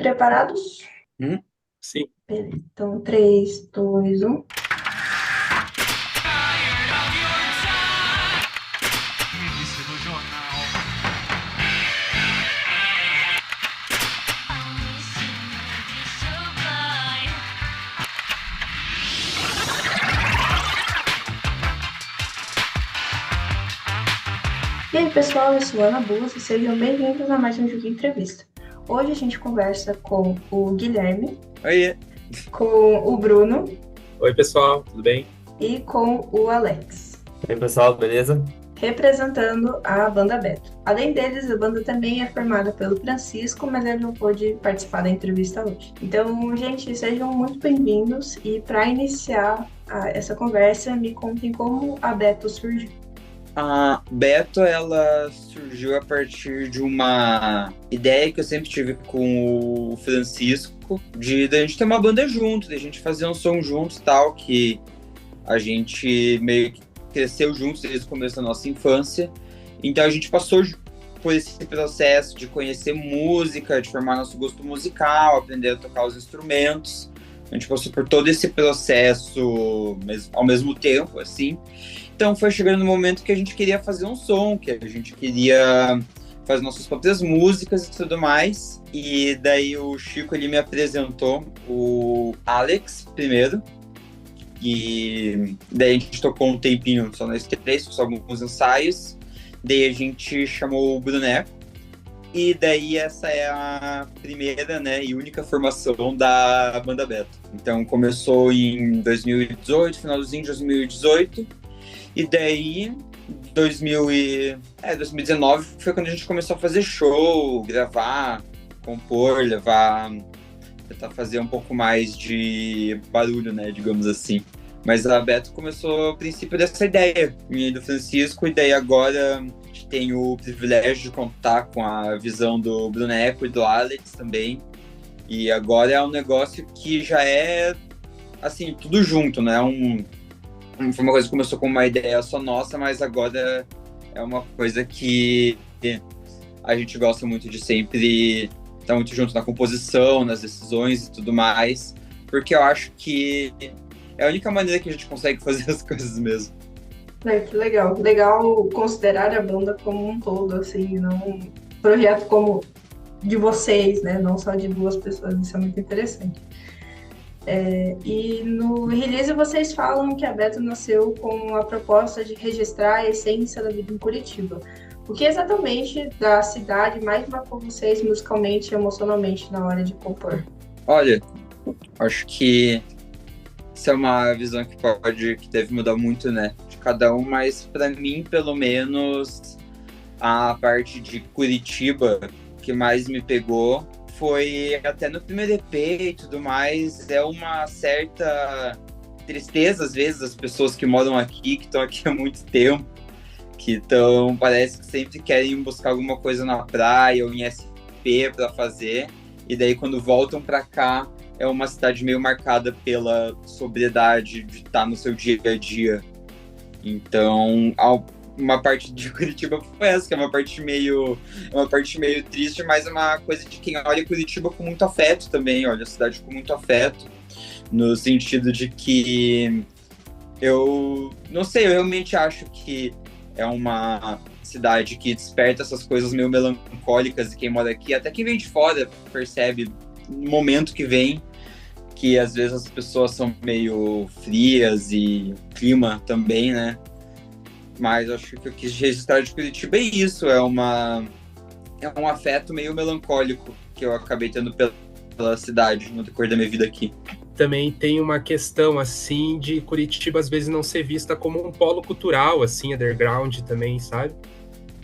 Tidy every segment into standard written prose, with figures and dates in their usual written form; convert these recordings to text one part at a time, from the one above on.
Preparados? Sim. Beleza. Então, 3, 2, 1. E aí, pessoal, eu sou a Ana Bus e sejam bem-vindos a mais um Joguinho Entrevista. Hoje a gente conversa com o Guilherme, Oi, com o Bruno oi pessoal, tudo bem? e com o Alex, E aí, pessoal, beleza? representando a banda Beto. Além deles, a banda também é formada pelo Francisco, mas ele não pôde participar da entrevista hoje. Então, gente, sejam muito bem-vindos e para iniciar essa conversa, me contem como a Beto surgiu. A Beto, ela surgiu a partir de uma ideia que eu sempre tive com o Francisco, de a gente ter uma banda junto, de a gente fazer um som juntos e tal, que a gente meio que cresceu juntos desde o começo da nossa infância. Então a gente passou por esse processo de conhecer música, de formar nosso gosto musical, aprender a tocar os instrumentos. A gente passou por todo esse processo ao mesmo tempo, assim. Então foi chegando no momento que a gente queria fazer um som, que a gente queria fazer nossas próprias músicas e tudo mais. E daí o Chico, ele me apresentou o Alex primeiro. E daí a gente tocou um tempinho só nós três, só alguns ensaios. Daí a gente chamou o Bruneco. E daí essa é a primeira, né, e única formação da banda Beto. Então começou em 2018, finalzinho de 2018. E daí 2019 foi quando a gente começou a fazer show, gravar, compor, tentar fazer um pouco mais de barulho, né, digamos assim. Mas a Beto começou a princípio dessa ideia, minha e do Francisco, e daí agora a gente tem o privilégio de contar com a visão do Bruneco e do Alex também. E agora é um negócio que já é, assim, tudo junto, né? Foi uma coisa que começou com uma ideia só nossa, mas agora é uma coisa que a gente gosta muito de sempre estar muito junto na composição, nas decisões e tudo mais, porque eu acho que é a única maneira que a gente consegue fazer as coisas mesmo. Que legal. Legal considerar a banda como um todo, assim, não um projeto como de vocês, né? Não só de duas pessoas. Isso é muito interessante. E no release vocês falam que a Beto nasceu com a proposta de registrar a essência da vida em Curitiba. O que exatamente da cidade mais marcou vocês musicalmente e emocionalmente na hora de compor? Olha, acho que isso é uma visão que deve mudar muito, né, de cada um, mas para mim, pelo menos, a parte de Curitiba que mais me pegou foi até no primeiro EP e tudo mais, é uma certa tristeza, às vezes, das pessoas que moram aqui, que estão aqui há muito tempo, parece que sempre querem buscar alguma coisa na praia ou em SP para fazer, e daí quando voltam para cá, é uma cidade meio marcada pela sobriedade de estar no seu dia a dia. Então, uma parte de Curitiba foi essa, que é uma parte meio triste, mas é uma coisa de quem olha Curitiba com muito afeto também, olha a cidade com muito afeto, no sentido de que eu não sei, eu realmente acho que é uma cidade que desperta essas coisas meio melancólicas, e quem mora aqui, até quem vem de fora, percebe no momento que vem que às vezes as pessoas são meio frias e o clima também, né? Mas acho que eu quis registrar de Curitiba é isso, é um afeto meio melancólico que eu acabei tendo pela cidade no decorrer da minha vida aqui. Também tem uma questão, assim, de Curitiba às vezes não ser vista como um polo cultural, assim, underground também, sabe?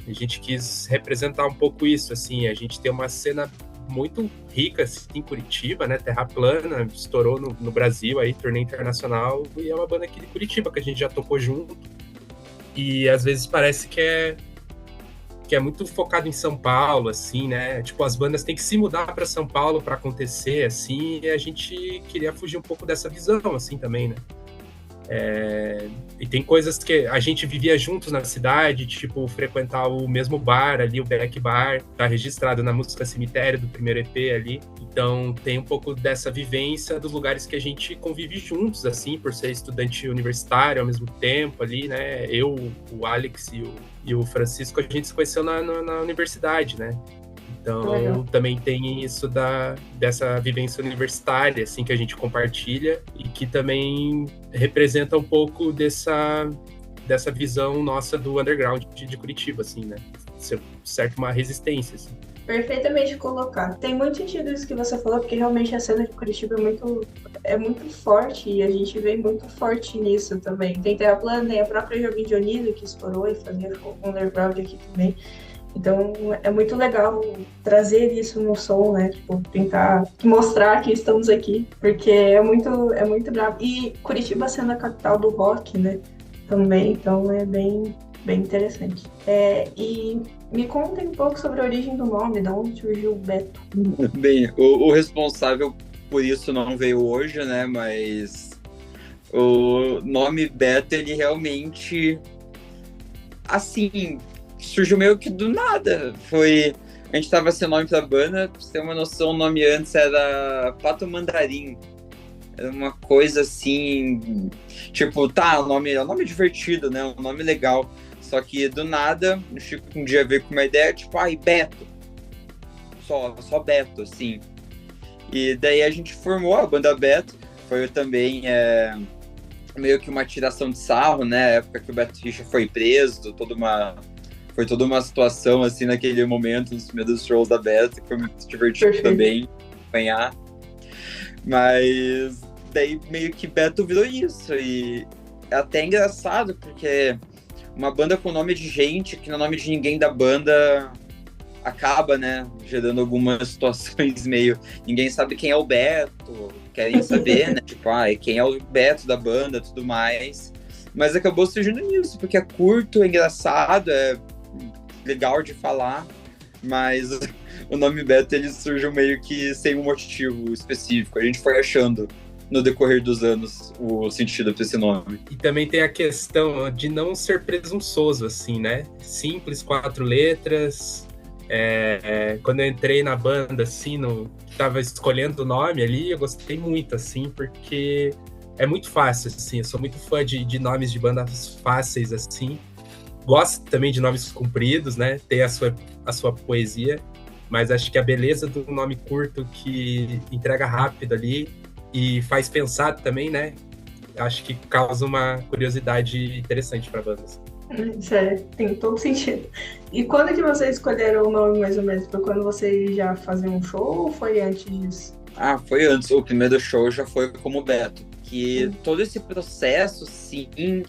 A gente quis representar um pouco isso, assim, a gente tem uma cena muito rica, assim, em Curitiba, né? Terra Plana, estourou no Brasil aí, turnê internacional, e é uma banda aqui de Curitiba que a gente já tocou junto. E às vezes parece que é muito focado em São Paulo, assim, né? Tipo, as bandas têm que se mudar para São Paulo para acontecer, assim, e a gente queria fugir um pouco dessa visão, assim, também, né? E tem coisas que a gente vivia juntos na cidade, tipo, frequentar o mesmo bar ali, o Beck Bar, tá registrado na música Cemitério do primeiro EP ali. Então tem um pouco dessa vivência dos lugares que a gente convive juntos, assim, por ser estudante universitário ao mesmo tempo ali, né? Eu, o Alex e o Francisco, a gente se conheceu na universidade, né? Então, também tem isso dessa vivência universitária, assim, que a gente compartilha e que também representa um pouco dessa visão nossa do underground de Curitiba, assim, né? Certo, uma resistência, assim. Perfeitamente colocado. Tem muito sentido isso que você falou, porque realmente a cena de Curitiba é muito forte e a gente vem muito forte nisso também. Tem Terra Plana, tem a própria Jovem Dionísio que estourou e fazia underground aqui também. Então, é muito legal trazer isso no som, né? Tipo, tentar mostrar que estamos aqui, porque é muito brabo. E Curitiba sendo a capital do rock, né? Também, então é bem interessante. E me contem um pouco sobre a origem do nome, de onde surgiu o Beto. Bem, o responsável por isso não veio hoje, né? Mas o nome Beto, ele realmente, assim, surgiu meio que do nada. A gente tava sem nome pra banda, pra você ter uma noção, o nome antes era Pato Mandarim. Era uma coisa assim, tipo, tá, o nome é um nome divertido, né? Um nome legal. Só que do nada, o Chico um dia veio com uma ideia, tipo, Beto. Só Beto, assim. E daí a gente formou a banda Beto. Foi também meio que uma tiração de sarro, né? A época que o Beto Richa foi preso, foi toda uma situação, assim, naquele momento, nos primeiros shows da Beto, que foi muito divertido também acompanhar. Mas daí meio que Beto virou isso. E é até engraçado, porque uma banda com nome de gente, que no nome de ninguém da banda acaba, né, gerando algumas situações meio... Ninguém sabe quem é o Beto, querem saber, né, tipo, quem é o Beto da banda, tudo mais. Mas acabou surgindo nisso, porque é curto, é engraçado, é legal de falar, mas o nome Beto, ele surgiu meio que sem um motivo específico. A gente foi achando no decorrer dos anos o sentido desse nome. E também tem a questão de não ser presunçoso, assim, né? Simples, 4 letras. Quando eu entrei na banda, assim, tava escolhendo o nome ali, eu gostei muito, assim, porque é muito fácil, assim. Eu sou muito fã de nomes de bandas fáceis, assim. Gosto também de nomes compridos, né? Tem a sua poesia, mas acho que a beleza do nome curto que entrega rápido ali e faz pensar também, né? Acho que causa uma curiosidade interessante para bandas. Isso tem todo sentido. E quando que vocês escolheram o nome, mais ou menos? Foi quando vocês já faziam um show ou foi antes disso? Foi antes. O primeiro show já foi como Beto. Que todo esse processo, sim,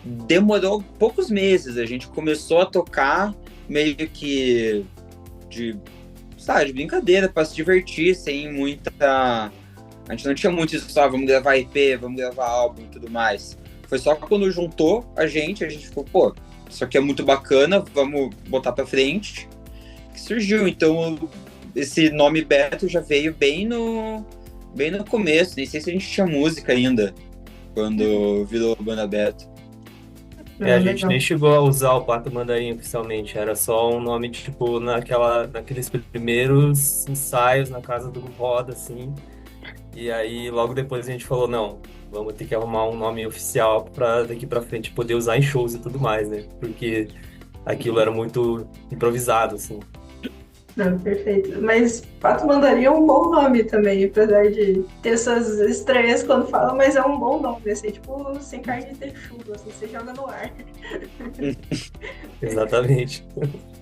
demorou poucos meses. A gente começou a tocar meio que de brincadeira, para se divertir, sem muita... A gente não tinha muito isso, vamos gravar EP, vamos gravar álbum e tudo mais. Foi só quando juntou a gente ficou, isso aqui é muito bacana, vamos botar pra frente, que surgiu. Então, esse nome Beto já veio bem no começo, nem sei se a gente tinha música ainda, quando virou a banda Beto. A gente nem chegou a usar o Pato Mandarim oficialmente, era só um nome, tipo, naqueles primeiros ensaios na casa do Roda, assim. E aí, logo depois a gente falou, não, vamos ter que arrumar um nome oficial para daqui pra frente poder usar em shows e tudo mais, né? Porque aquilo era muito improvisado, assim. Não, perfeito. Mas Pato Mandarim é um bom nome também, apesar de ter essas estranhas quando fala, mas é um bom nome, assim, tipo, sem carne de texugo, assim, você joga no ar. Exatamente.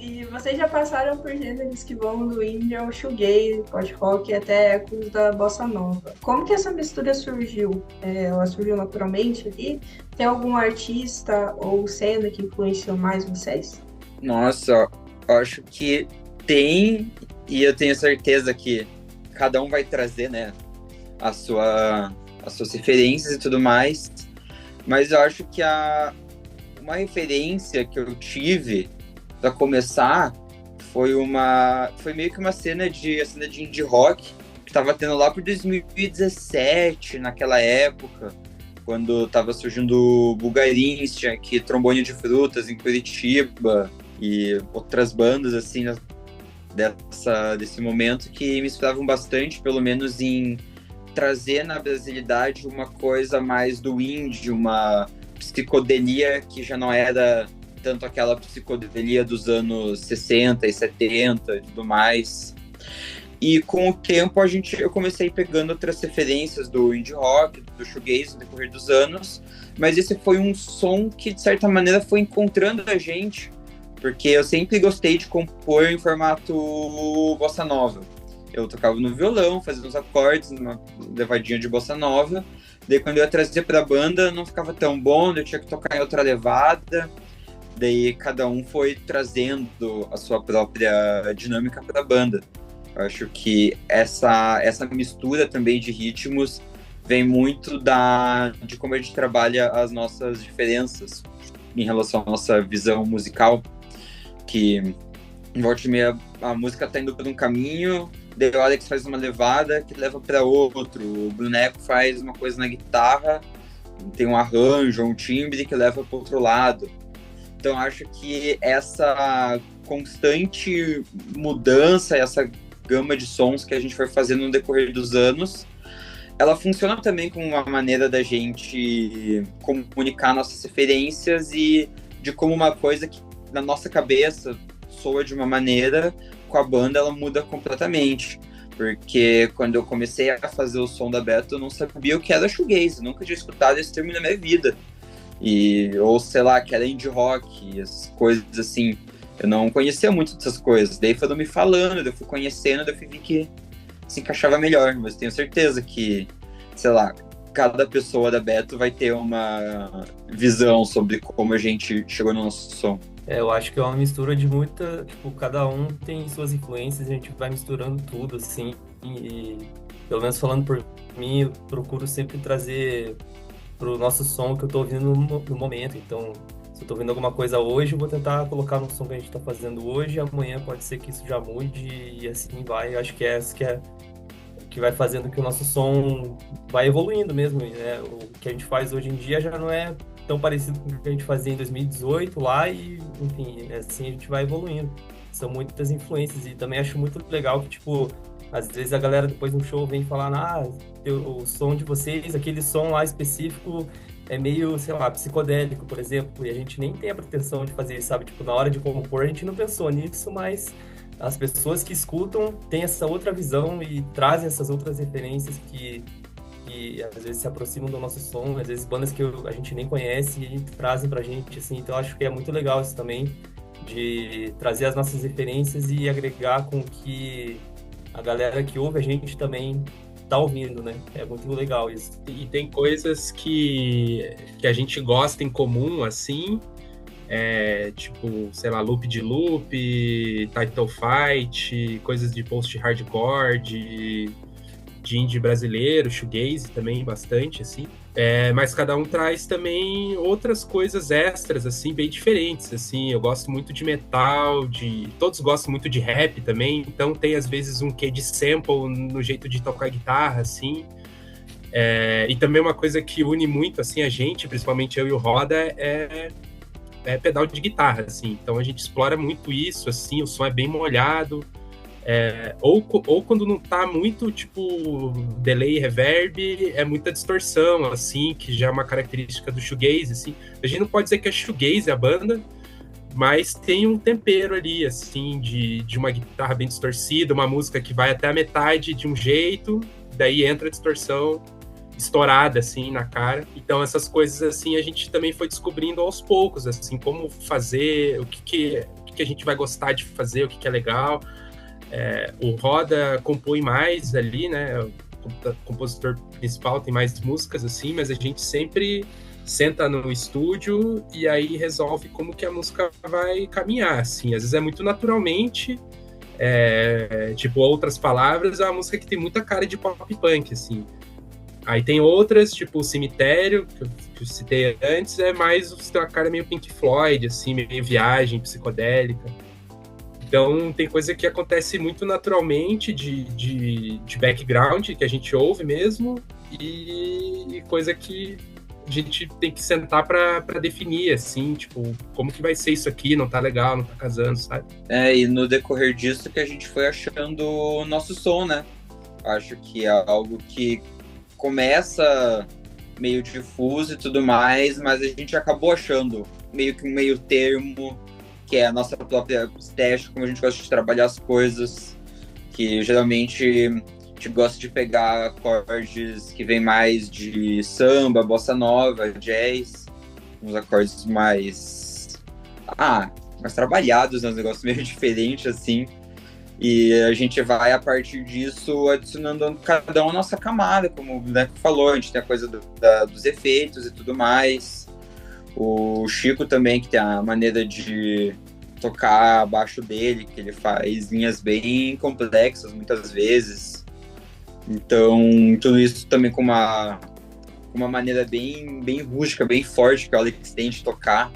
E vocês já passaram por gêneros que vão do indie ao shoegaze, post-rock e até ecos da bossa nova. Como que essa mistura surgiu? Ela surgiu naturalmente ali? Tem algum artista ou cena que influenciou mais vocês? Nossa, eu acho que tem, e eu tenho certeza que cada um vai trazer, né, as suas referências e tudo mais, mas eu acho que uma referência que eu tive para começar foi meio que uma cena de indie rock que tava tendo lá por 2017, naquela época, quando tava surgindo o Bulgarins, tinha aqui Trombone de Frutas em Curitiba e outras bandas assim desse momento que me inspiravam bastante, pelo menos em trazer na brasilidade uma coisa mais do indie, uma psicodelia que já não era tanto aquela psicodelia dos anos 60 e 70 e tudo mais. E com o tempo eu comecei pegando outras referências do indie rock, do shoegaze no decorrer dos anos, mas esse foi um som que de certa maneira foi encontrando a gente, porque eu sempre gostei de compor em formato bossa nova. Eu tocava no violão, fazia uns acordes, uma levadinha de bossa nova, daí quando eu ia trazer pra banda não ficava tão bom, eu tinha que tocar em outra levada, daí cada um foi trazendo a sua própria dinâmica pra banda. Eu acho que essa mistura também de ritmos vem muito de como a gente trabalha as nossas diferenças em relação à nossa visão musical, que em volta e meia a música tá indo por um caminho, daí o Alex faz uma levada que leva para outro, o Bruneco faz uma coisa na guitarra, tem um arranjo, um timbre que leva para outro lado. Então acho que essa constante mudança, essa gama de sons que a gente foi fazendo no decorrer dos anos, ela funciona também como uma maneira da gente comunicar nossas referências e de como uma coisa que na nossa cabeça soa de uma maneira, com a banda ela muda completamente. Porque quando eu comecei a fazer o som da Beto, eu não sabia o que era shoegaze, nunca tinha escutado esse termo na minha vida. Ou sei lá, que era indie rock, essas coisas assim. Eu não conhecia muito dessas coisas. Daí foram me falando, eu fui conhecendo, eu fui ver que se encaixava melhor. Mas tenho certeza que, sei lá, cada pessoa da Beto vai ter uma visão sobre como a gente chegou no nosso som. Eu acho que é uma mistura de muita... Tipo, cada um tem suas influências, a gente vai misturando tudo, assim. E, pelo menos falando por mim, eu procuro sempre trazer pro nosso som o que eu tô ouvindo no momento. Então, se eu tô ouvindo alguma coisa hoje, eu vou tentar colocar no som que a gente tá fazendo hoje, e amanhã pode ser que isso já mude, e assim vai. Eu acho que é isso que vai fazendo que o nosso som vai evoluindo mesmo, né? O que a gente faz hoje em dia já não é tão parecido com o que a gente fazia em 2018 lá, e, enfim, assim a gente vai evoluindo. São muitas influências, e também acho muito legal que, tipo, às vezes a galera depois de um show vem falar, o som de vocês, aquele som lá específico é meio, sei lá, psicodélico, por exemplo, e a gente nem tem a pretensão de fazer isso, sabe? Tipo, na hora de compor a gente não pensou nisso, mas as pessoas que escutam têm essa outra visão e trazem essas outras referências que às vezes se aproximam do nosso som, às vezes bandas que a gente nem conhece e trazem pra gente, assim. Então acho que é muito legal isso também, de trazer as nossas referências e agregar com que a galera que ouve a gente também tá ouvindo, né? É muito legal isso. E tem coisas que a gente gosta em comum, assim, tipo, sei lá, loop de loop, title fight, coisas de post-hardcore, de indie brasileiro, shoegaze também, bastante, assim. Mas cada um traz também outras coisas extras, assim, bem diferentes, assim. Eu gosto muito de metal, todos gostam muito de rap também, então tem, às vezes, um quê de sample no jeito de tocar guitarra, assim. E também uma coisa que une muito, assim, a gente, principalmente eu e o Roda, é pedal de guitarra, assim. Então a gente explora muito isso, assim, o som é bem molhado. Ou quando não tá muito, tipo, delay, reverb, é muita distorção, assim, que já é uma característica do shoegaze, assim. A gente não pode dizer que é shoegaze a banda, mas tem um tempero ali, assim, de uma guitarra bem distorcida, uma música que vai até a metade de um jeito, daí entra a distorção estourada, assim, na cara. Então, essas coisas, assim, a gente também foi descobrindo aos poucos, assim, como fazer, o que a gente vai gostar de fazer, o que é legal. O Roda compõe mais ali, né? O compositor principal tem mais músicas, assim, mas a gente sempre senta no estúdio e aí resolve como que a música vai caminhar, assim. Às vezes é muito naturalmente, tipo, outras palavras, é uma música que tem muita cara de pop punk, assim. Aí tem outras, tipo o Cemitério, que eu citei antes, é mais uma cara meio Pink Floyd, assim, meio viagem psicodélica. Então, tem coisa que acontece muito naturalmente de background, que a gente ouve mesmo, e coisa que a gente tem que sentar pra definir, assim, tipo, como que vai ser isso aqui, não tá legal, não tá casando, sabe? E no decorrer disso que a gente foi achando o nosso som, né? Acho que é algo que começa meio difuso e tudo mais, mas a gente acabou achando meio que um meio termo, que é a nossa própria estética, como a gente gosta de trabalhar as coisas, que geralmente a gente gosta de pegar acordes que vem mais de samba, bossa nova, jazz, uns acordes mais trabalhados, né? Um negócio meio diferente, assim. E a gente vai, a partir disso, adicionando cada um a nossa camada, como o Neco falou, a gente tem a coisa dos efeitos e tudo mais. O Chico também, que tem a maneira de tocar abaixo dele, que ele faz linhas bem complexas, muitas vezes. Então, tudo isso também com uma maneira bem rústica, bem forte, que o Alex tem de tocar,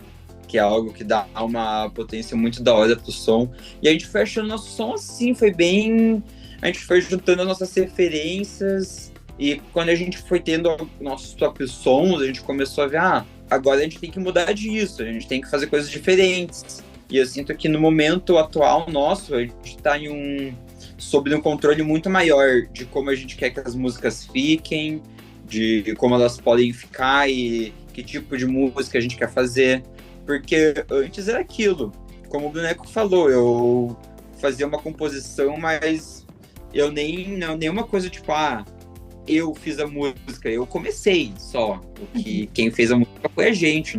que é algo que dá uma potência muito da hora pro som. E a gente foi achando nosso som assim, a gente foi juntando as nossas referências, e quando a gente foi tendo nossos próprios sons, a gente começou a ver, agora a gente tem que mudar disso, a gente tem que fazer coisas diferentes. E eu sinto que no momento atual nosso, a gente tá sob um controle muito maior de como a gente quer que as músicas fiquem, de como elas podem ficar e que tipo de música a gente quer fazer. Porque antes era aquilo, como o Boneco falou, eu fazia uma composição, mas eu nenhuma coisa tipo, eu fiz a música, eu comecei só. Quem fez a música foi a gente,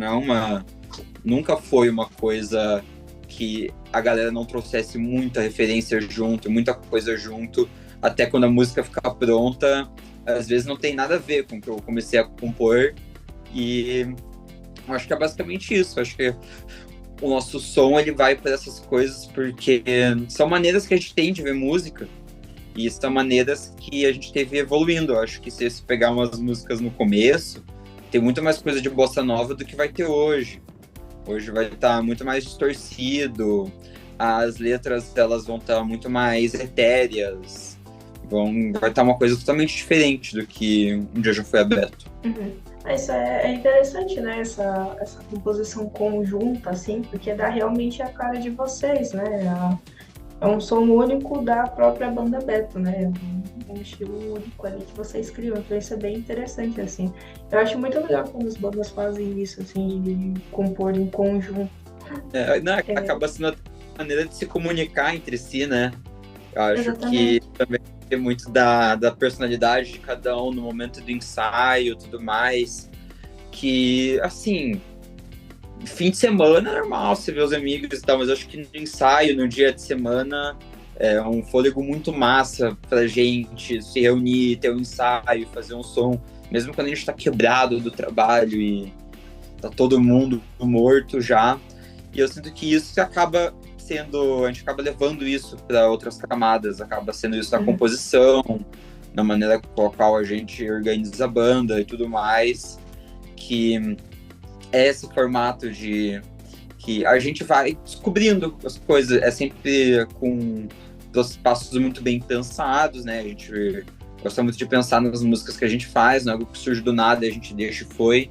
nunca foi uma coisa que a galera não trouxesse muita referência junto, muita coisa junto, até quando a música ficar pronta, às vezes não tem nada a ver com o que eu comecei a compor, e eu acho que é basicamente isso. Eu acho que o nosso som, ele vai para essas coisas porque são maneiras que a gente tem de ver música, e são maneiras que a gente teve evoluindo. Eu acho que se você pegar umas músicas no começo, tem muito mais coisa de bossa nova do que vai ter hoje. Hoje vai estar muito mais distorcido, as letras elas vão estar muito mais etéreas, vai estar uma coisa totalmente diferente do que um dia já foi aberto. Uhum. Isso é interessante, né? Essa composição conjunta, assim, porque dá realmente a cara de vocês, né? É um som único da própria banda Beto, né? Um estilo único ali que vocês criam. Então isso é bem interessante, assim. Eu acho muito legal quando as bandas fazem isso, assim, de compor em conjunto. Acaba sendo a maneira de se comunicar entre si, né? Eu acho Exatamente. que também tem muito da personalidade de cada um no momento do ensaio e tudo mais. Que, assim, fim de semana é normal você ver os amigos e tal, mas eu acho que no ensaio, no dia de semana, é um fôlego muito massa pra gente se reunir, ter um ensaio, fazer um som, mesmo quando a gente tá quebrado do trabalho e tá todo mundo morto já. E eu sinto que isso acaba a gente acaba levando isso para outras camadas, acaba sendo isso na composição, na maneira com a qual a gente organiza a banda e tudo mais, que é esse formato de que a gente vai descobrindo as coisas, é sempre com os passos muito bem pensados, né? A gente gosta muito de pensar nas músicas que a gente faz, não é algo que surge do nada, a gente deixa e foi,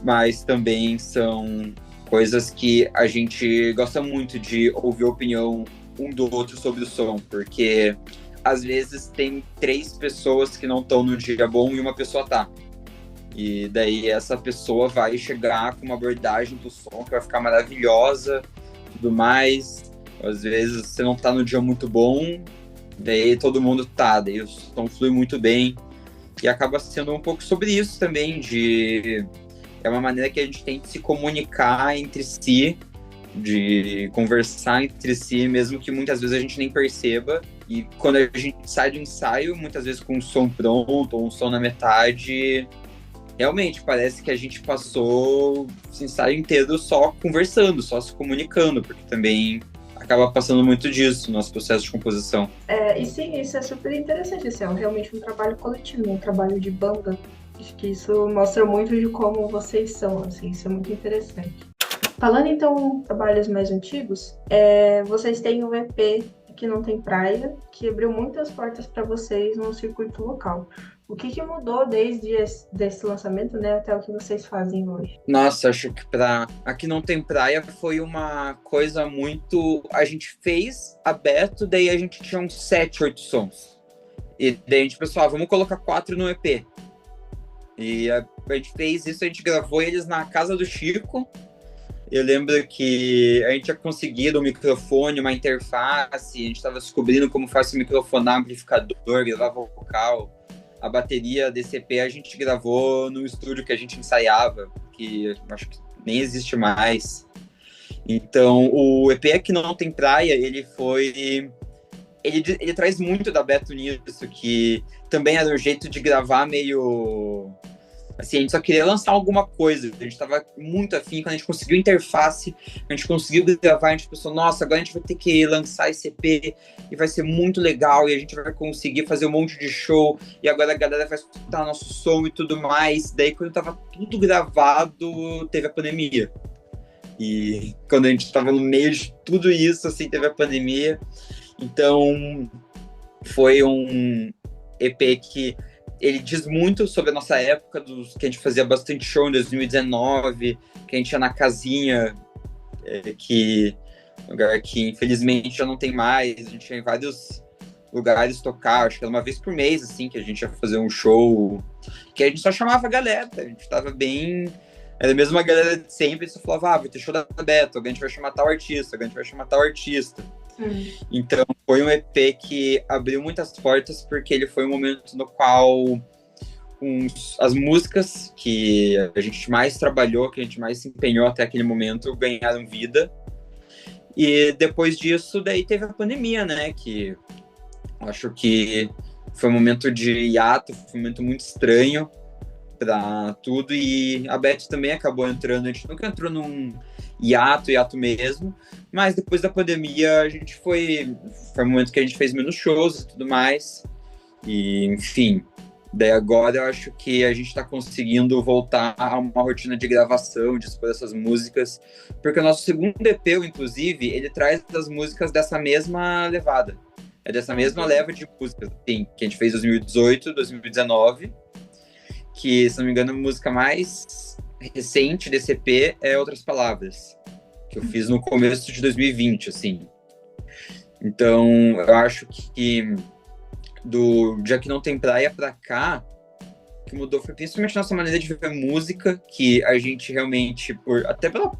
mas também são coisas que a gente gosta muito de ouvir a opinião um do outro sobre o som, porque às vezes tem 3 pessoas que não estão no dia bom e uma pessoa tá. E daí essa pessoa vai chegar com uma abordagem do som que vai ficar maravilhosa, tudo mais. Às vezes você não tá no dia muito bom, daí todo mundo tá, daí o som flui muito bem. E acaba sendo um pouco sobre isso também, é uma maneira que a gente tem de se comunicar entre si, de conversar entre si, mesmo que muitas vezes a gente nem perceba. E quando a gente sai de um ensaio, muitas vezes com um som pronto ou um som na metade, realmente parece que a gente passou o ensaio inteiro só conversando, só se comunicando, porque também acaba passando muito disso no nosso processo de composição. E sim, isso é super interessante, assim, é realmente um trabalho coletivo, um trabalho de banda. Acho que isso mostra muito de como vocês são, assim, isso é muito interessante. Falando então em trabalhos mais antigos, vocês têm um EP Que Não Tem Praia, que abriu muitas portas para vocês no circuito local. O que mudou desde esse lançamento, né, até o que vocês fazem hoje? Nossa, acho que pra Aqui Não Tem Praia foi uma coisa muito... A gente fez aberto, daí a gente tinha uns 7, 8 sons. E daí a gente pensou, vamos colocar 4 no EP. E a gente fez isso, a gente gravou eles na casa do Chico. Eu lembro que a gente tinha conseguido um microfone, uma interface, a gente estava descobrindo como faz o microfonar, amplificador, gravar vocal. A bateria desse EP a gente gravou no estúdio que a gente ensaiava, que acho que nem existe mais. Então, o EP Aqui Não Tem Praia, ele traz muito da Beto nisso, que também era um jeito de gravar meio... Assim, a gente só queria lançar alguma coisa. A gente estava muito afim. Quando a gente conseguiu interface, a gente conseguiu gravar, a gente pensou, nossa, agora a gente vai ter que lançar esse EP e vai ser muito legal, e a gente vai conseguir fazer um monte de show, e agora a galera vai escutar nosso som e tudo mais. Daí, quando estava tudo gravado, teve a pandemia. E quando a gente estava no meio de tudo isso, assim, teve a pandemia. Então, foi um EP que ele diz muito sobre a nossa época, que a gente fazia bastante show em 2019, que a gente ia na casinha, lugar que infelizmente já não tem mais, a gente ia em vários lugares tocar, acho que era uma vez por mês, assim, que a gente ia fazer um show, que a gente só chamava a galera, a gente tava bem... Era mesmo uma galera de sempre, a gente só falava, vai ter show da Beto, agora a gente vai chamar tal artista, agora a gente vai chamar tal artista. Então, foi um EP que abriu muitas portas, porque ele foi um momento no qual as músicas que a gente mais trabalhou, que a gente mais se empenhou até aquele momento, ganharam vida. E depois disso, daí teve a pandemia, né? Que acho que foi um momento de hiato, foi um momento muito estranho para tudo. E a Beth também acabou entrando, a gente nunca entrou num hiato mesmo, mas depois da pandemia a gente foi um momento que a gente fez menos shows e tudo mais, e enfim, daí agora eu acho que a gente tá conseguindo voltar a uma rotina de gravação, de expor essas músicas, porque o nosso segundo EP, inclusive, ele traz as músicas dessa mesma levada, dessa mesma leva de músicas, assim, que a gente fez em 2018, 2019, que, se não me engano, a música mais recente desse EP é Outras Palavras, que eu fiz no começo de 2020, assim. Então, eu acho que de Aqui Não Tem Praia pra cá, o que mudou foi principalmente a nossa maneira de ver música, que a gente realmente, até pela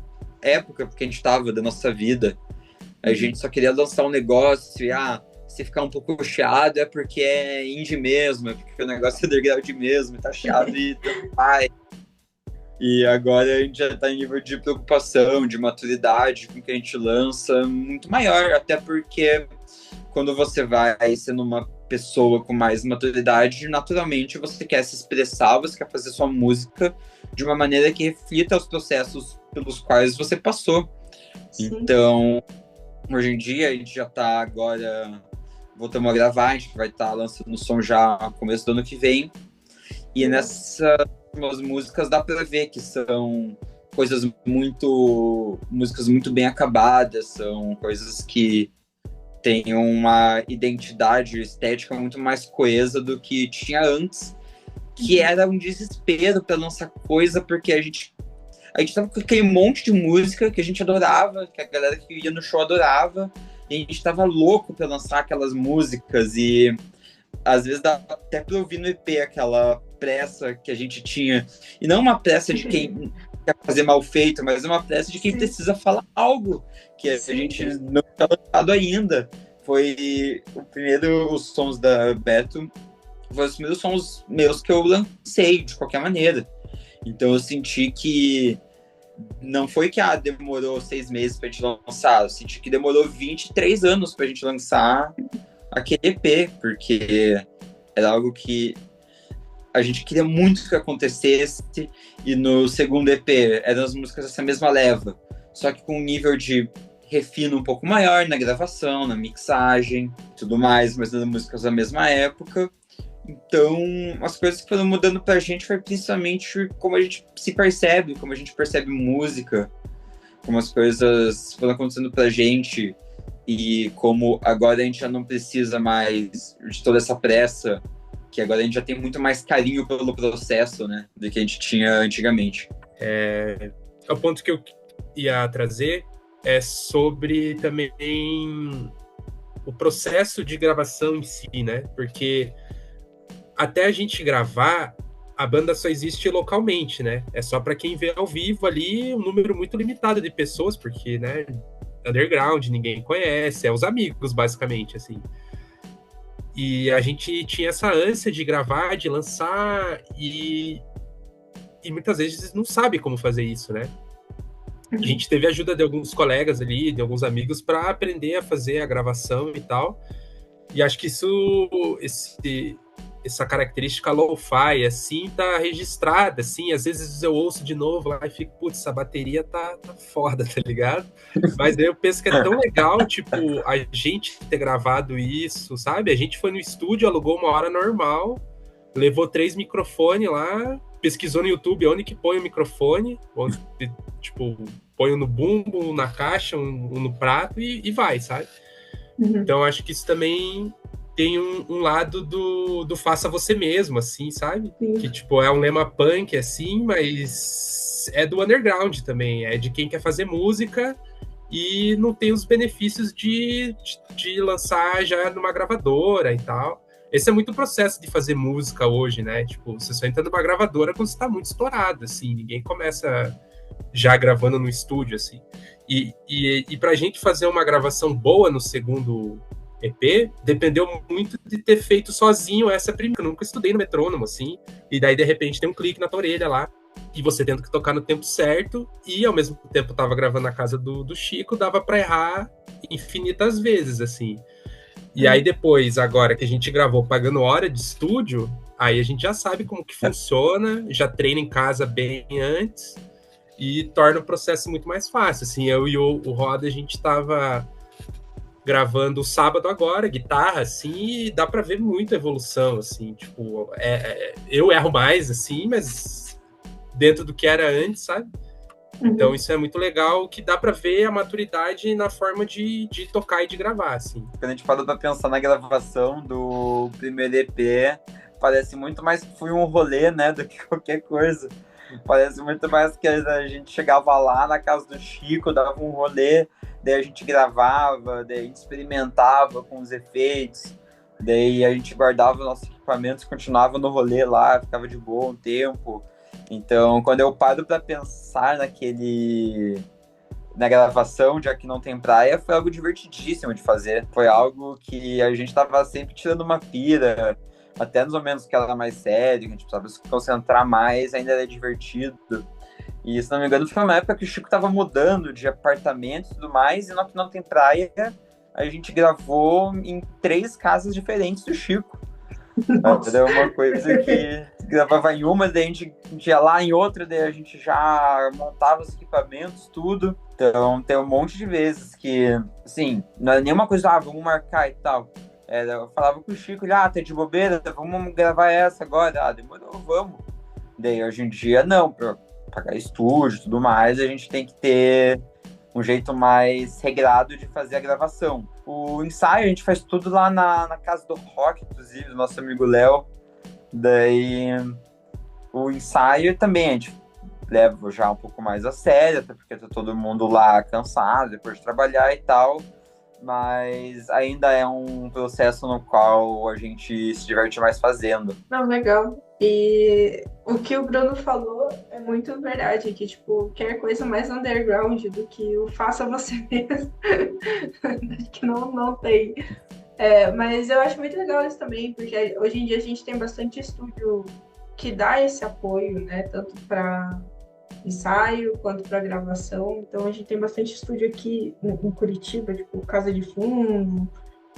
época que a gente tava da nossa vida, a gente só queria lançar um negócio, se ficar um pouco chiado é porque é indie mesmo, é porque o negócio é underground mesmo, tá chiado e tanto faz. E agora a gente já está em nível de preocupação, de maturidade com o que a gente lança muito maior, até porque quando você vai sendo uma pessoa com mais maturidade, naturalmente você quer se expressar, você quer fazer sua música de uma maneira que reflita os processos pelos quais você passou. Sim. Então, hoje em dia a gente já está agora, voltamos a gravar, a gente vai estar lançando o som já no começo do ano que vem, e nessa... As músicas dá pra ver que são músicas muito bem acabadas, são coisas que têm uma identidade estética muito mais coesa do que tinha antes, que era um desespero pra lançar coisa, porque a gente tava com aquele monte de música que a gente adorava, que a galera que ia no show adorava, e a gente tava louco pra lançar aquelas músicas, e às vezes dá até pra ouvir no EP aquela pressa que a gente tinha, e não uma pressa de quem quer fazer mal feito, mas uma pressa de quem precisa falar algo que a gente não está lançado ainda. Foi os sons da Beto, foram os primeiros sons meus que eu lancei de qualquer maneira, então eu senti que não foi que demorou 6 meses pra gente lançar, eu senti que demorou 23 anos pra gente lançar aquele EP, porque era algo que a gente queria muito que acontecesse, e no segundo EP eram as músicas dessa mesma leva, só que com um nível de refino um pouco maior na gravação, na mixagem, tudo mais, mas eram músicas da mesma época. Então, as coisas que foram mudando pra gente foi principalmente como a gente se percebe, como a gente percebe música, como as coisas foram acontecendo pra gente. e como agora a gente já não precisa mais de toda essa pressa, que agora a gente já tem muito mais carinho pelo processo, né, do que a gente tinha antigamente. O ponto que eu ia trazer é sobre também o processo de gravação em si, né? Porque até a gente gravar, a banda só existe localmente, né? É só para quem vê ao vivo ali, um número muito limitado de pessoas, porque, né, underground, ninguém conhece, é os amigos, basicamente, assim. E a gente tinha essa ânsia de gravar, de lançar, e muitas vezes não sabe como fazer isso, né? A gente teve a ajuda de alguns colegas ali, de alguns amigos, para aprender a fazer a gravação e tal. E acho que essa característica lo-fi, assim, tá registrada, assim. Às vezes eu ouço de novo lá e fico, putz, essa bateria tá foda, tá ligado? Mas daí eu penso que é tão legal, tipo, a gente ter gravado isso, sabe? A gente foi no estúdio, alugou uma hora normal, levou 3 microfones lá, pesquisou no YouTube onde que põe o microfone, onde, tipo, põe um no bumbo, um na caixa, um no prato e vai, sabe? Então, acho que isso também tem um lado do faça você mesmo, assim, sabe? Sim. Que, tipo, é um lema punk, assim, mas é do underground também, é de quem quer fazer música e não tem os benefícios de lançar já numa gravadora e tal. Esse é muito o processo de fazer música hoje, né? Tipo, você só entra numa gravadora quando você tá muito estourado, assim. Ninguém começa já gravando no estúdio, assim. E pra gente fazer uma gravação boa no segundo EP, dependeu muito de ter feito sozinho essa primeira. Eu nunca estudei no metrônomo, assim. E daí, de repente, tem um clique na tua orelha lá. E você tendo que tocar no tempo certo. E, ao mesmo tempo, eu tava gravando na casa do Chico. Dava pra errar infinitas vezes, assim. E aí depois, agora que a gente gravou pagando hora de estúdio, aí a gente já sabe como que funciona, já treina em casa bem antes e torna o processo muito mais fácil. Assim, eu e o Roda, a gente tava gravando sábado agora, guitarra, assim, e dá pra ver muita evolução, assim, tipo, eu erro mais, assim, mas dentro do que era antes, sabe? Então isso é muito legal, que dá pra ver a maturidade na forma de tocar e de gravar, assim. Quando a gente fala pra pensar na gravação do primeiro EP, parece muito mais que foi um rolê, né, do que qualquer coisa. Parece muito mais que a gente chegava lá na casa do Chico, dava um rolê, daí a gente gravava, daí a gente experimentava com os efeitos, daí a gente guardava os nossos equipamentos, continuava no rolê lá, ficava de boa um tempo. Então, quando eu paro para pensar na gravação de Aqui Não Tem Praia, foi algo divertidíssimo de fazer. Foi algo que a gente tava sempre tirando uma pira, até nos momentos que era mais sério, que a gente precisava se concentrar mais, ainda era divertido. E, se não me engano, foi uma época que o Chico tava mudando de apartamento e tudo mais, e no Aqui Não Tem Praia, a gente gravou em 3 casas diferentes do Chico. Era uma coisa que gravava em uma, daí a gente ia lá em outra, daí a gente já montava os equipamentos, tudo. Então tem um monte de vezes que, assim, não era nenhuma coisa, vamos marcar e tal. Eu falava com o Chico, tá de bobeira, vamos gravar essa agora. Demorou, vamos. Daí hoje em dia, não, pra pagar estúdio e tudo mais, a gente tem que ter um jeito mais regrado de fazer a gravação. O ensaio a gente faz tudo lá na casa do Rock, inclusive, do nosso amigo Léo. Daí o ensaio também a gente leva já um pouco mais a sério, até porque tá todo mundo lá cansado depois de trabalhar e tal. Mas ainda é um processo no qual a gente se diverte mais fazendo. Não, legal. E o que o Bruno falou é muito verdade, que, tipo, qualquer coisa mais underground do que o faça você mesmo, acho que não tem. Mas eu acho muito legal isso também, porque hoje em dia a gente tem bastante estúdio que dá esse apoio, né, tanto para ensaio quanto para gravação. Então a gente tem bastante estúdio aqui em Curitiba, tipo Casa de Fundo,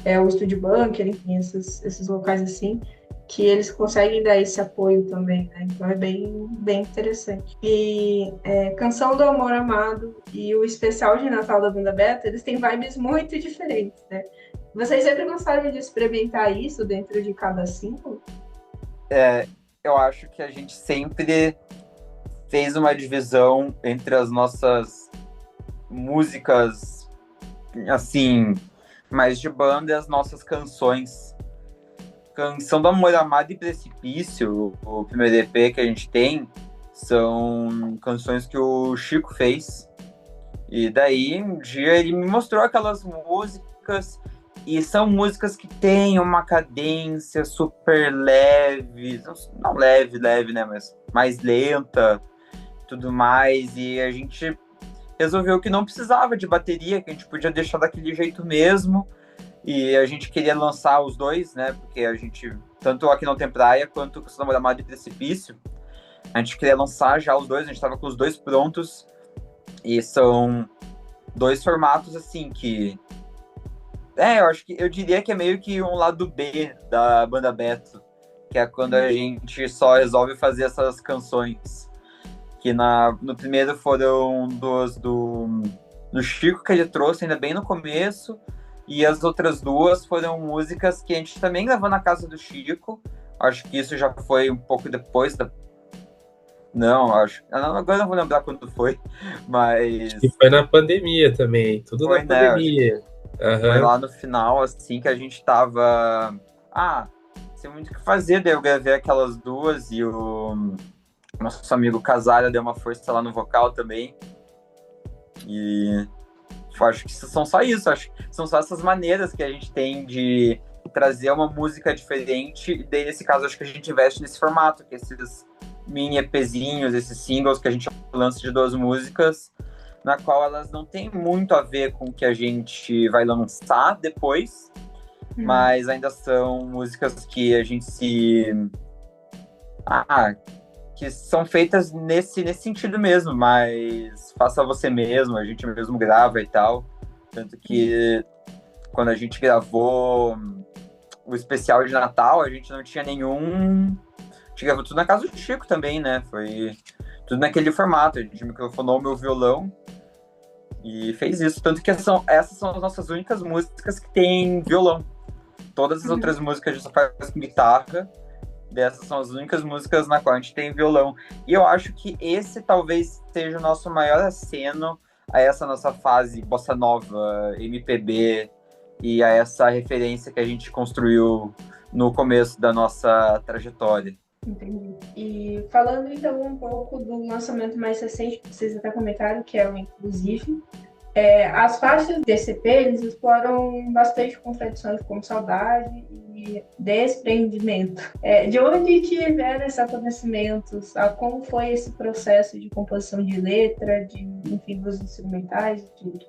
o Estúdio Bunker, enfim, esses locais assim, que eles conseguem dar esse apoio também, né? Então é bem, bem interessante. E Canção do Amor Amado e o especial de Natal da Banda Beta, eles têm vibes muito diferentes, né? Vocês sempre gostaram de experimentar isso dentro de cada single? Eu acho que a gente sempre fez uma divisão entre as nossas músicas, assim, mais de banda e as nossas canções. Canção do Amor Amado e Precipício, o primeiro EP que a gente tem, são canções que o Chico fez. E daí, um dia ele me mostrou aquelas músicas, e são músicas que têm uma cadência super leve, não leve, né, mas mais lenta, tudo mais, e a gente resolveu que não precisava de bateria, que a gente podia deixar daquele jeito mesmo, e a gente queria lançar os dois, né, porque a gente, tanto Aqui Não Tem Praia, quanto Canção do Amor Amado e Precipício, a gente queria lançar já os dois, a gente estava com os dois prontos, e são dois formatos, assim, que... eu diria que é meio que um lado B da banda Beto, que é quando a gente só resolve fazer essas canções. Que no primeiro foram duas do Chico, que ele trouxe ainda bem no começo, e as outras duas foram músicas que a gente também gravou na casa do Chico. Acho que isso já foi um pouco depois da... Não, agora não vou lembrar quando foi, mas... E foi na pandemia também, tudo foi, na pandemia. Foi lá no final, assim, que a gente tava... sem muito o que fazer, daí eu gravei aquelas duas, e o nosso amigo Casara deu uma força lá no vocal também. E eu acho que são só isso, acho que são só essas maneiras que a gente tem de trazer uma música diferente, e daí nesse caso acho que a gente investe nesse formato, que esses mini EPzinhos, esses singles que a gente lança de 2 músicas, na qual elas não têm muito a ver com o que a gente vai lançar depois, mas ainda são músicas que a gente que são feitas nesse sentido mesmo, mas faça você mesmo, a gente mesmo grava e tal. Tanto que quando a gente gravou o especial de Natal, a gente não tinha nenhum... A gente gravou tudo na casa do Chico também, né? Foi tudo naquele formato. A gente microfonou o meu violão e fez isso. Tanto que essas são as nossas únicas músicas que tem violão. Todas as outras músicas a gente só faz com guitarra. Dessas são as únicas músicas na qual a gente tem violão. E eu acho que esse talvez seja o nosso maior aceno a essa nossa fase bossa nova, MPB, e a essa referência que a gente construiu no começo da nossa trajetória. Entendi. E falando então um pouco do lançamento mais recente, que vocês até comentaram, que é o Inclusive, as faixas desse EP, eles exploram bastante contradições como saudade e desprendimento. De onde tiveram esses acontecimentos? Como foi esse processo de composição de letra, enfim, dos instrumentais e tudo?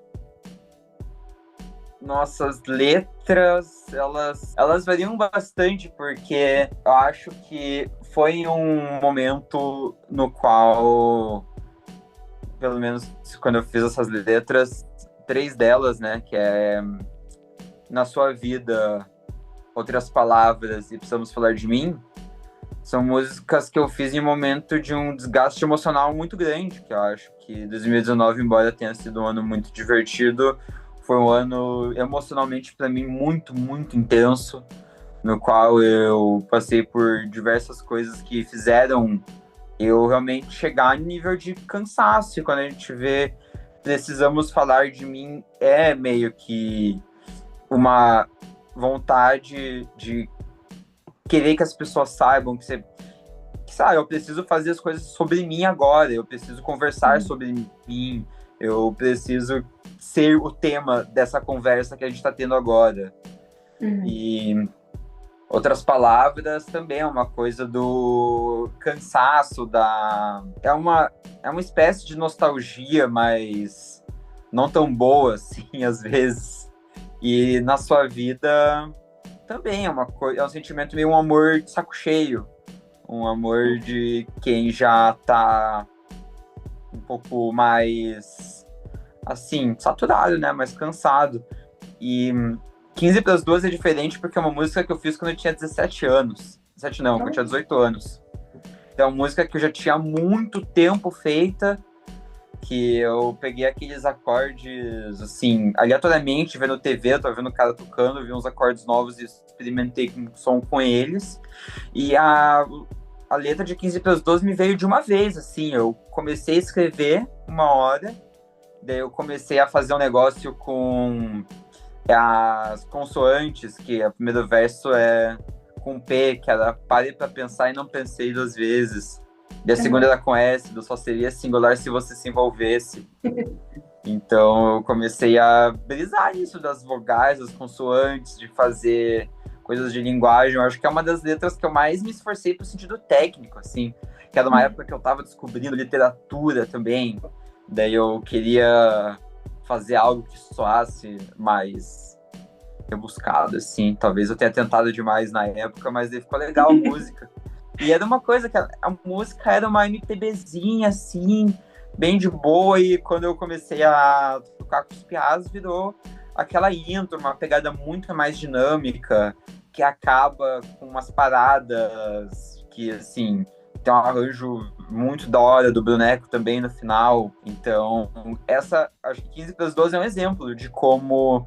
Nossas letras, elas variam bastante, porque eu acho que foi um momento no qual... Pelo menos quando eu fiz essas letras, 3 delas, né, que é Na Sua Vida, Outras Palavras e Precisamos Falar de Mim, são músicas que eu fiz em um momento de um desgaste emocional muito grande, que eu acho que 2019, embora tenha sido um ano muito divertido, foi um ano emocionalmente para mim muito, muito intenso, no qual eu passei por diversas coisas que fizeram eu realmente chegar em nível de cansaço. E quando a gente vê Precisamos Falar de Mim, é meio que uma vontade de querer que as pessoas saibam que sabe, eu preciso fazer as coisas sobre mim agora, eu preciso conversar sobre mim, eu preciso ser o tema dessa conversa que a gente está tendo agora. E Outras Palavras também é uma coisa do cansaço, é uma espécie de nostalgia, mas não tão boa, assim, às vezes. E Na Sua Vida também é um sentimento meio um amor de saco cheio. Um amor de quem já tá um pouco mais, assim, saturado, né? Mais cansado. E 15 para as 2 é diferente porque é uma música que eu fiz quando eu tinha 17 anos. 17 não, quando eu tinha 18 anos. Então é uma música que eu já tinha muito tempo feita, que eu peguei aqueles acordes, assim, aleatoriamente, vendo TV, eu tava vendo o cara tocando, vi uns acordes novos e experimentei com som com eles. E a letra de 15 para as 2 me veio de uma vez, assim, eu comecei a escrever uma hora, daí eu comecei a fazer um negócio com é as consoantes, que o primeiro verso é com P, que era parei pra pensar e não pensei 2 vezes. E a segunda era com S, do só seria singular se você se envolvesse. Então eu comecei a brisar nisso das vogais, das consoantes, de fazer coisas de linguagem. Eu acho que é uma das letras que eu mais me esforcei pro sentido técnico, assim. Que era uma época que eu tava descobrindo literatura também. Daí eu queria fazer algo que soasse mais rebuscado, assim. Talvez eu tenha tentado demais na época, mas daí ficou legal a música. E era uma coisa que a música era uma MPBzinha, assim, bem de boa, e quando eu comecei a tocar com os piás, virou aquela intro, uma pegada muito mais dinâmica, que acaba com umas paradas que, assim, tem um arranjo muito da hora do Bruneco também no final. Então, acho que 15+12 é um exemplo de como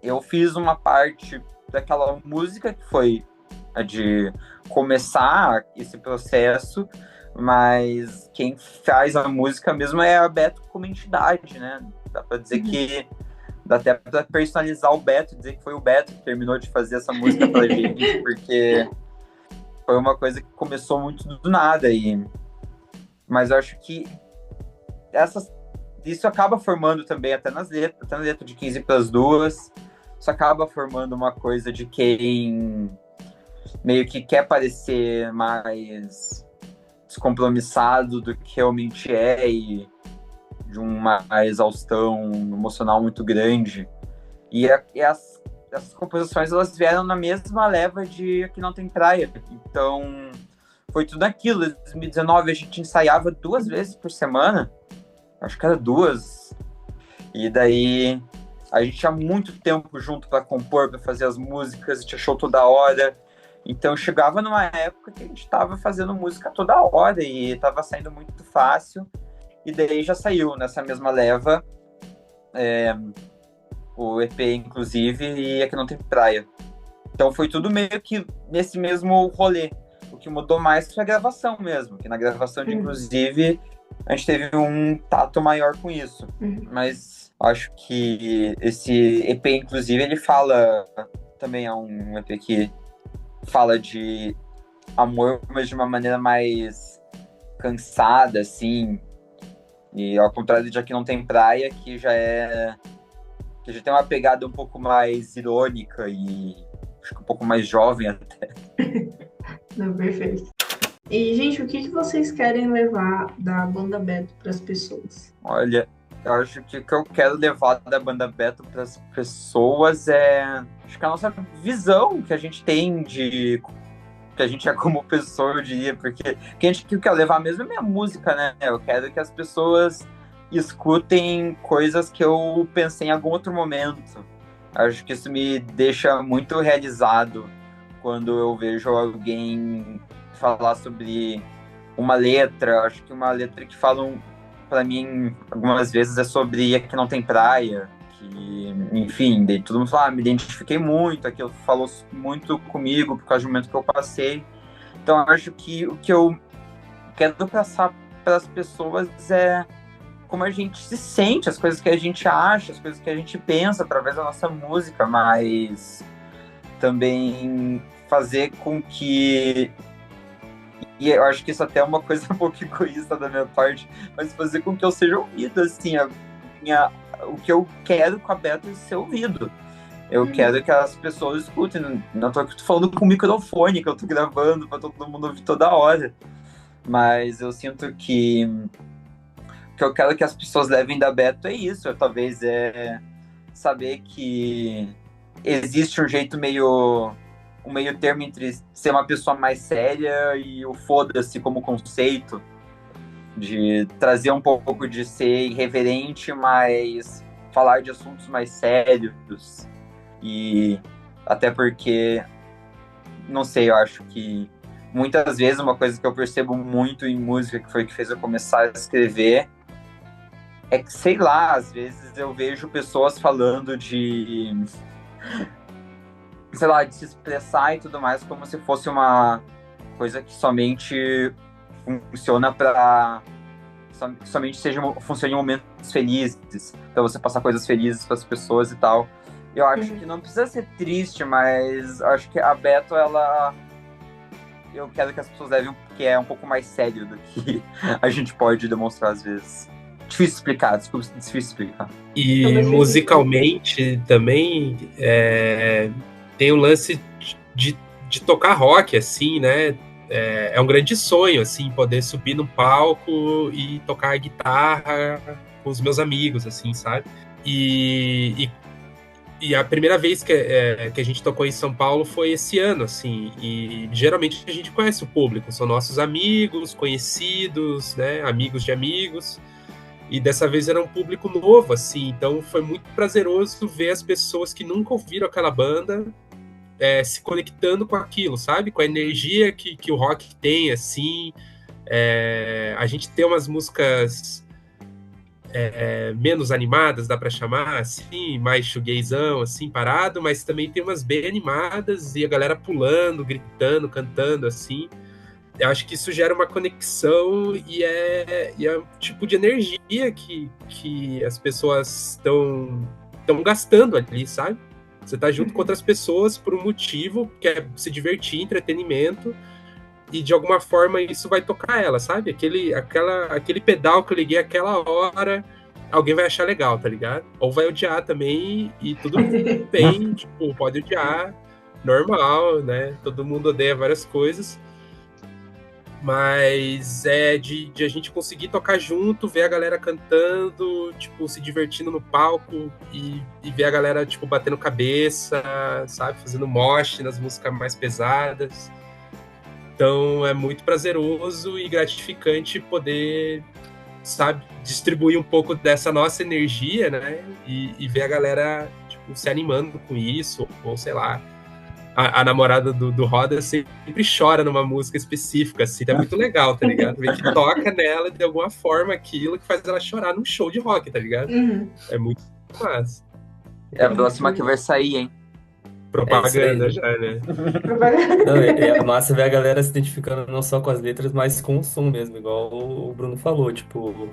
eu fiz uma parte daquela música que foi a de começar esse processo, mas quem faz a música mesmo é a Beto como entidade, né? Dá pra dizer que dá até pra personalizar o Beto, dizer que foi o Beto que terminou de fazer essa música pra gente, porque foi uma coisa que começou muito do nada. Mas eu acho que isso acaba formando também, até na letra de 15+2, isso acaba formando uma coisa de quem meio que quer parecer mais descompromissado do que realmente é, e de uma exaustão emocional muito grande. E essas composições, elas vieram na mesma leva de Aqui Não Tem Praia. Então, foi tudo aquilo. Em 2019, a gente ensaiava 2 vezes por semana. Acho que era 2. E daí, a gente tinha muito tempo junto para compor, para fazer as músicas. A gente achou toda hora. Então, chegava numa época que a gente estava fazendo música toda hora e estava saindo muito fácil. E daí já saiu nessa mesma leva o EP, inclusive, e Aqui Não Tem Praia. Então foi tudo meio que nesse mesmo rolê. O que mudou mais foi a gravação mesmo, que na gravação de Inclusive a gente teve um tato maior com isso. Mas acho que esse EP, inclusive, ele fala também, é um EP que fala de amor, mas de uma maneira mais cansada, assim. E ao contrário de Aqui Não Tem Praia, que já tem uma pegada um pouco mais irônica e acho que um pouco mais jovem até. Não, perfeito. E, gente, o que vocês querem levar da Banda Beto para as pessoas? Olha, eu acho que o que eu quero levar da Banda Beto para as pessoas acho que a nossa visão que a gente tem de que a gente é como pessoa, eu diria, porque o que a gente quer levar mesmo é minha música, né? Eu quero que as pessoas escutem coisas que eu pensei em algum outro momento. Acho que isso me deixa muito realizado quando eu vejo alguém falar sobre uma letra. Acho que uma letra que falam, para mim, algumas vezes é sobre Aqui Não Tem Praia, que, enfim, daí todo mundo fala, me identifiquei muito, aquilo falou muito comigo por causa do momento que eu passei. Então, acho que o que eu quero passar para as pessoas é como a gente se sente, as coisas que a gente acha, as coisas que a gente pensa através da nossa música, mas também fazer com que, e eu acho que isso até é uma coisa um pouco egoísta da minha parte, mas fazer com que eu seja ouvido, assim, o que eu quero com a Beto é ser ouvido. Eu quero que as pessoas escutem. Não tô falando com microfone que eu tô gravando para todo mundo ouvir toda hora, mas eu sinto que o que eu quero que as pessoas levem da Beto é isso. Talvez saber que existe um jeito um meio termo entre ser uma pessoa mais séria e o foda-se como conceito, de trazer um pouco de ser irreverente, mas falar de assuntos mais sérios. E até porque, não sei, eu acho que muitas vezes uma coisa que eu percebo muito em música, que foi que fez eu começar a escrever, é que, sei lá, às vezes eu vejo pessoas falando de, sei lá, de se expressar e tudo mais como se fosse uma coisa que somente funciona para somente funcione em momentos felizes. Então você passar coisas felizes para as pessoas e tal. Eu acho que não precisa ser triste, mas eu acho que a Beto, eu quero que as pessoas levem que é um pouco mais sério do que a gente pode demonstrar às vezes. Difícil explicar, desculpa, difícil explicar. E musicalmente também tem o lance de tocar rock, assim, né? É um grande sonho, assim, poder subir num palco e tocar guitarra com os meus amigos, assim, sabe? E a primeira vez que a gente tocou em São Paulo foi esse ano, assim, e geralmente a gente conhece o público, são nossos amigos, conhecidos, né, amigos de amigos, e dessa vez era um público novo, assim, então foi muito prazeroso ver as pessoas que nunca ouviram aquela banda se conectando com aquilo, sabe? Com a energia que o rock tem, assim. A gente tem umas músicas menos animadas, dá pra chamar, assim, mais shoegazão, assim, parado, mas também tem umas bem animadas e a galera pulando, gritando, cantando, assim. Eu acho que isso gera uma conexão e é um tipo de energia que as pessoas estão gastando ali, sabe? Você tá junto com outras pessoas por um motivo, que é se divertir, entretenimento, e de alguma forma isso vai tocar ela, sabe? Aquele pedal que eu liguei aquela hora, alguém vai achar legal, tá ligado? Ou vai odiar também, e tudo bem, tipo, pode odiar, normal, né? Todo mundo odeia várias coisas. Mas de a gente conseguir tocar junto, ver a galera cantando, tipo, se divertindo no palco e ver a galera, tipo, batendo cabeça, sabe? Fazendo mosh nas músicas mais pesadas. Então é muito prazeroso e gratificante poder, sabe, distribuir um pouco dessa nossa energia, né? E ver a galera, tipo, se animando com isso, ou sei lá. A namorada do Roda sempre chora numa música específica, assim, é muito legal, tá ligado? Ver que toca nela de alguma forma aquilo que faz ela chorar num show de rock, tá ligado? É muito massa. É a próxima que vai sair, hein? Propaganda já, né? Não, é massa ver a galera se identificando não só com as letras, mas com o som mesmo, igual o Bruno falou, tipo,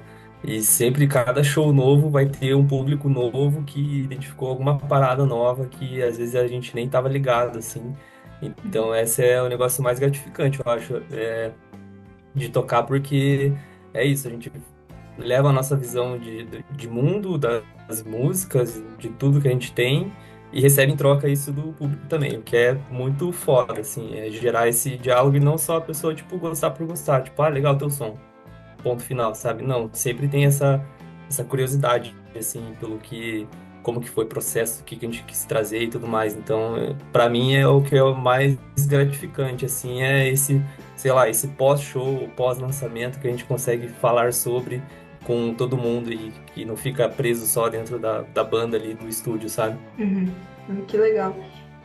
e sempre cada show novo vai ter um público novo que identificou alguma parada nova que às vezes a gente nem tava ligado, assim. Então esse é o negócio mais gratificante, eu acho, de tocar, porque é isso, a gente leva a nossa visão de mundo, das músicas, de tudo que a gente tem, e recebe em troca isso do público também, o que é muito foda, assim, é gerar esse diálogo e não só a pessoa, tipo, gostar por gostar, tipo, legal teu som, ponto final, sabe? Não, sempre tem essa curiosidade, assim, como que foi o processo, o que a gente quis trazer e tudo mais. Então, para mim, é o que é o mais gratificante, assim, é esse, sei lá, esse pós-show, pós-lançamento que a gente consegue falar sobre com todo mundo e que não fica preso só dentro da banda ali, do estúdio, sabe? Que legal.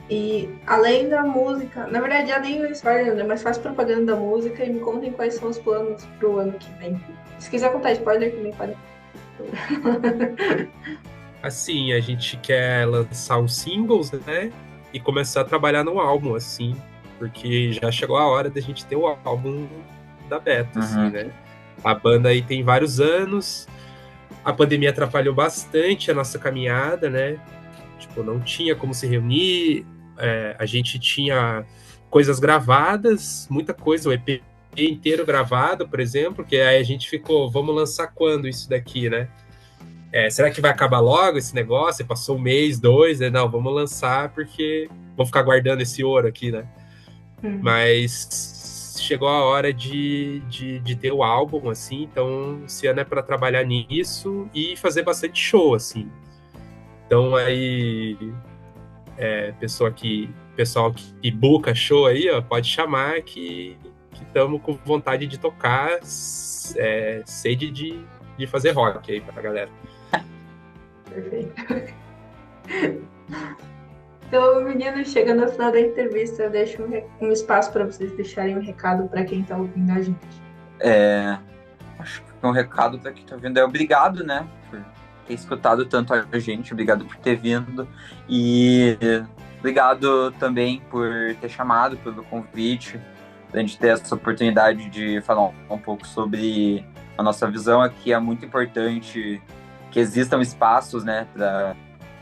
E além da música, na verdade já nem o spoiler, né? Mas faz propaganda da música e me contem quais são os planos pro ano que vem. Se quiser contar spoiler também pode. Assim, a gente quer lançar uns singles, né? E começar a trabalhar no álbum, assim. Porque já chegou a hora da gente ter o álbum da Beto, assim, né? A banda aí tem vários anos. A pandemia atrapalhou bastante a nossa caminhada, né? Tipo, não tinha como se reunir. A gente tinha coisas gravadas, muita coisa, o EP inteiro gravado, por exemplo, que aí a gente ficou, vamos lançar quando isso daqui, né? Será que vai acabar logo esse negócio? Passou um mês, 2, né? Não, vamos lançar porque vamos ficar guardando esse ouro aqui, né? Mas chegou a hora de ter o álbum, assim, então esse ano é para trabalhar nisso e fazer bastante show, assim. Então aí, pessoal que booka show aí, ó, pode chamar que estamos com vontade de tocar, sede de fazer rock aí pra galera. Perfeito. Então, meninos, chegando no final da entrevista, eu deixo um espaço para vocês deixarem um recado para quem está ouvindo a gente. Acho que um recado para quem está ouvindo é obrigado, né, por ter escutado tanto a gente, obrigado por ter vindo e obrigado também por ter chamado, pelo convite, a gente ter essa oportunidade de falar um pouco sobre A nossa visão aqui é muito importante que existam espaços, né, para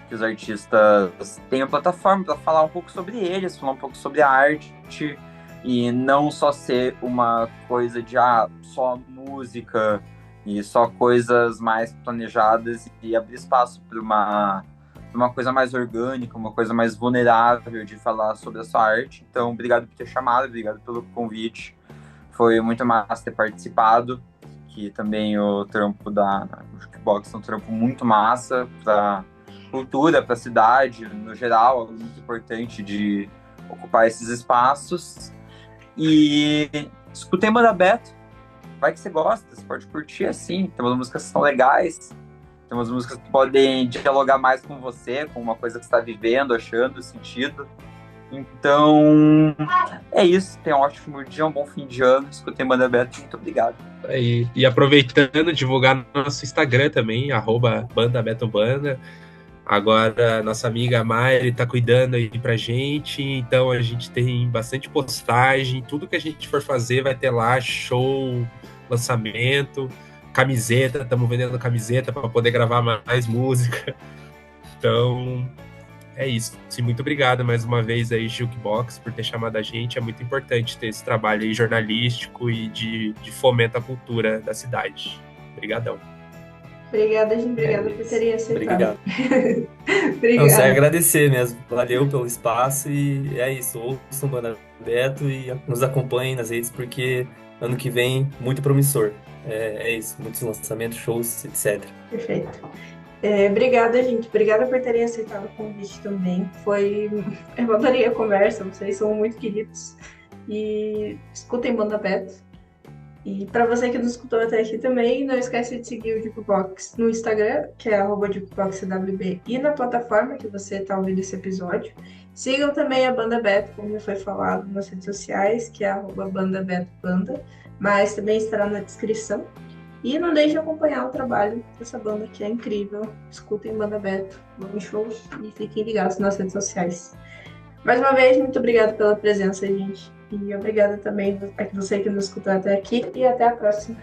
que os artistas tenham plataforma para falar um pouco sobre eles, falar um pouco sobre a arte, e não só ser uma coisa de só música e só coisas mais planejadas, e abrir espaço para uma coisa mais orgânica, uma coisa mais vulnerável de falar sobre a sua arte. Então, obrigado por ter chamado, obrigado pelo convite. Foi muito massa ter participado, que também o trampo da Jukebox é um trampo muito massa para cultura, para a cidade, no geral, é muito importante de ocupar esses espaços. E escutem Banda Beto, vai que você gosta, você pode curtir assim, tem umas músicas que são legais, tem umas músicas que podem dialogar mais com você, com uma coisa que você está vivendo, achando, sentido. Então, é isso. Tenha um ótimo dia, um bom fim de ano. Escutem Banda Beto. Muito obrigado. E aproveitando, divulgar nosso Instagram também, @BandaBetoBanda. Agora, nossa amiga Mari tá cuidando aí pra gente, então a gente tem bastante postagem. Tudo que a gente for fazer vai ter lá, show, lançamento, camiseta. Estamos vendendo camiseta para poder gravar mais música. Então, é isso. Sim, muito obrigado mais uma vez aí, Jukebox, por ter chamado a gente. É muito importante ter esse trabalho aí jornalístico e de fomento à cultura da cidade. Obrigadão. Obrigada, gente. Obrigada por terem aceitado. Obrigado. Não, só agradecer mesmo. Valeu pelo espaço e é isso. Ouçam o Banda Beto e nos acompanhem nas redes, porque ano que vem, muito promissor. É isso. Muitos lançamentos, shows, etc. Perfeito. Obrigada, gente. Obrigada por terem aceitado o convite também. Eu adorei a conversa, vocês são muito queridos. E escutem Banda Beto. E para você que nos escutou até aqui também, não esquece de seguir o Jukebox no Instagram, que é @JukeboxWB, e na plataforma que você está ouvindo esse episódio. Sigam também a Banda Beto, como já foi falado nas redes sociais, que é @BandaBetoBanda, mas também estará na descrição. E não deixe de acompanhar o trabalho dessa banda, que é incrível. Escutem Banda Beto, vão em shows e fiquem ligados nas redes sociais. Mais uma vez, muito obrigada pela presença, gente. E obrigada também a você que nos escutou até aqui. E até a próxima.